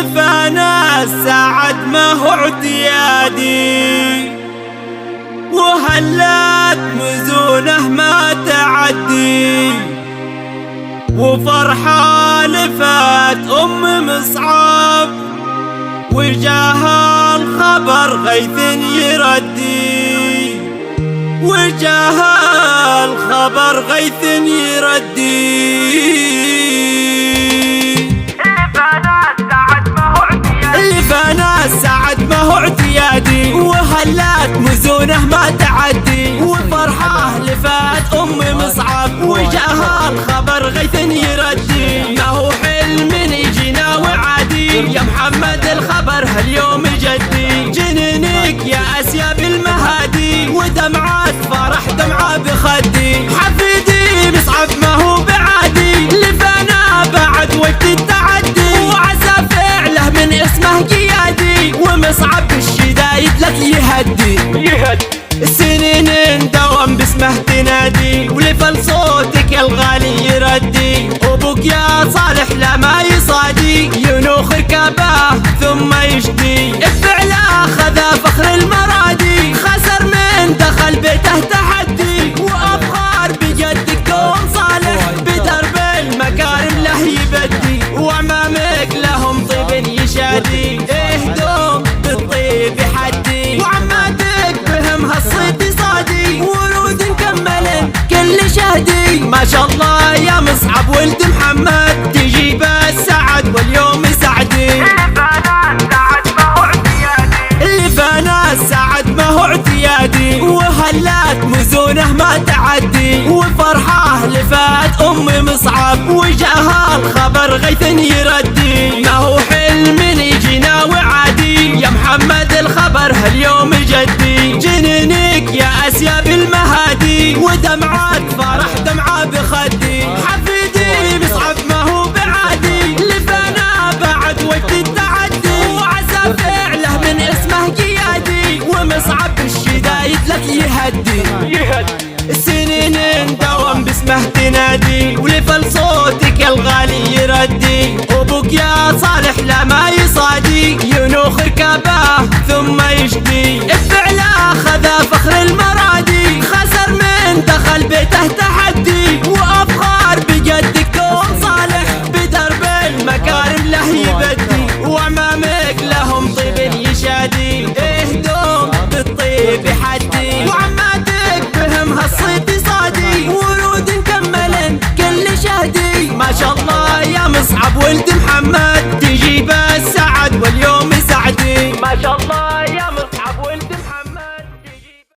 لفانا سعد ما هو اعتيادي، وهلات مزونه ما تعدي، وفرحة لفات مصعب، وجاها الخبر غيث يردي، وجاها الخبر غيث يردي. لفانا سعد ما هو اعتيادي، وهلات مزونه ما تعدي، وفرحة لفات مصعب، وجاها الخبر غيث يردي. ما هو حلم يجينا وعادي، يا محمد الخبر هاليوم جدي، جنينك يا اسياب المهادي، ودمعات فرح دمعة بخدي، حفيدي مصعب ما هو بعادي، لفانا بعد وقت التعدي، وعسى فعله من اسمه قيادي، ومصعب بالشدايد لك يهدي. السنين دوام باسمه تنادي، ولفل صوتك الغالي يردي، ابوك يا صالح لا ما يصادي، ينوخ ركابه ثم يشدي، بفعله خذا فخر المرادي، خسر من دخل بيته تحدي، وافخار بجدك دوم صالح، بدرب المكارم له يبدي، وعمامك لهم طيب يشادي، اهدوم بالطيب حدي، وعماتك بهم هالصيد صادي، ورود مكمل كل شهدي. ما شاء الله يا مصعب ولد محمد، تجيب السعد واليوم سعدي. لفانا السعد ما هو اعتيادي، وهلات مزونه ما تعدي، وفرحة لفات مصعب، وجاها الخبر غيث يردي. ما هو حلم يجينا وعادي، يا محمد الخبر هاليوم جدي، جنينك يا اسياب المهادي، ودمعات فرح دمعة بخدي، حفيدي مصعب ما هو بعادي، لفانا بعد وقت التعدي، وعسى فعله من اسمه قيادي، ومصعب بالشدايد لك يهدي. السنين دوام باسمه تنادي، ولفل صوتك الغالي يردي، ابوك يا صالح لا ما يصادي، ينوخ ركابه ثم يشدي، بفعله خذا فخر المرادي، خسر من دخل بيته تحدي، وافخار بجدك دوم صالح، بدرب المكارم له يبدي.